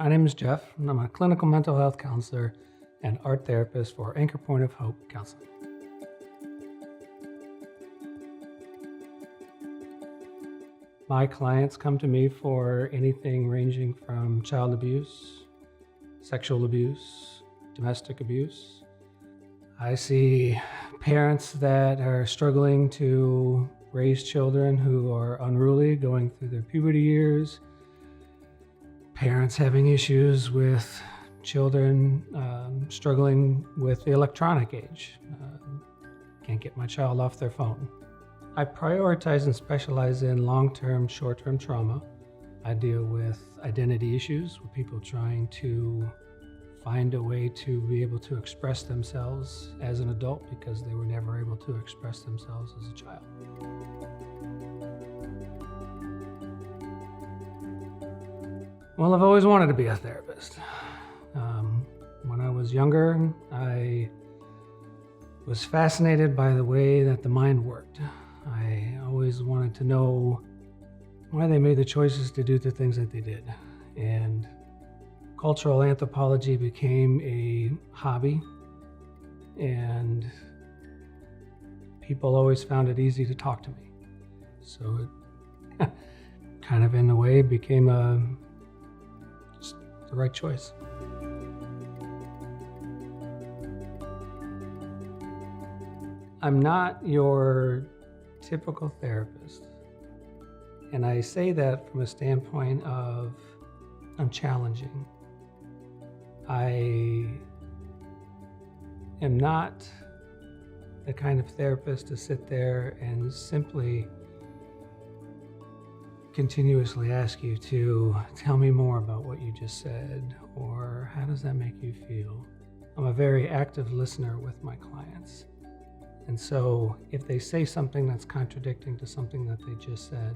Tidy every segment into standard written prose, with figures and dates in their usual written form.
My name is Jeff, and I'm a clinical mental health counselor and art therapist for Anchor Point of Hope Counseling. My clients come to me for anything ranging from child abuse, sexual abuse, domestic abuse. I see parents that are struggling to raise children who are unruly, going through their puberty years. Parents having issues with children struggling with the electronic age. Can't get my child off their phone. I prioritize and specialize in long-term, short-term trauma. I deal with identity issues with people trying to find a way to be able to express themselves as an adult because they were never able to express themselves as a child. Well, I've always wanted to be a therapist. When I was younger, I was fascinated by the way that the mind worked. I always wanted to know why they made the choices to do the things that they did. And cultural anthropology became a hobby, and people always found it easy to talk to me. So it kind of in a way became just the right choice. I'm not your typical therapist, and I say that from a standpoint of I'm challenging. I am not the kind of therapist to sit there and simply continuously ask you to tell me more about what you just said, or how does that make you feel? I'm a very active listener with my clients. And so if they say something that's contradicting to something that they just said,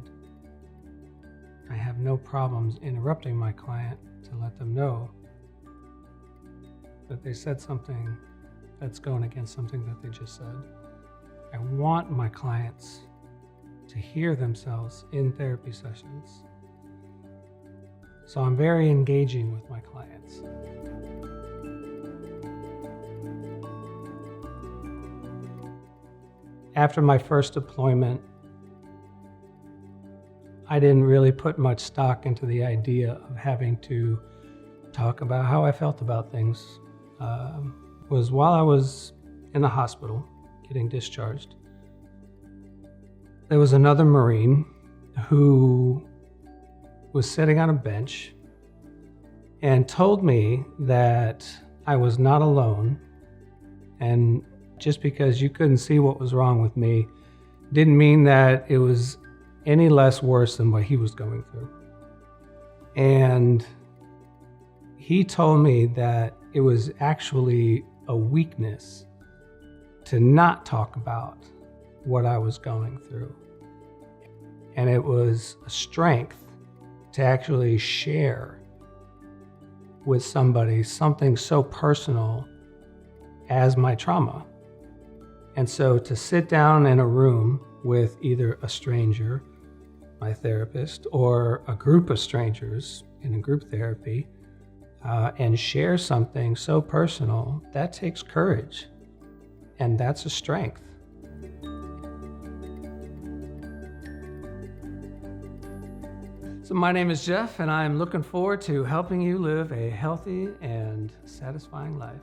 I have no problems interrupting my client to let them know that they said something that's going against something that they just said. I want my clients to hear themselves in therapy sessions. So I'm very engaging with my clients. After my first deployment, I didn't really put much stock into the idea of having to talk about how I felt about things. Was while I was in the hospital getting discharged, there was another Marine who was sitting on a bench and told me that I was not alone, and just because you couldn't see what was wrong with me didn't mean that it was any less worse than what he was going through. And he told me that it was actually a weakness to not talk about what I was going through. And it was a strength to actually share with somebody something so personal as my trauma. And so to sit down in a room with either a stranger, my therapist, or a group of strangers in a group therapy, and share something so personal, that takes courage, and that's a strength. So my name is Jeff, and I'm looking forward to helping you live a healthy and satisfying life.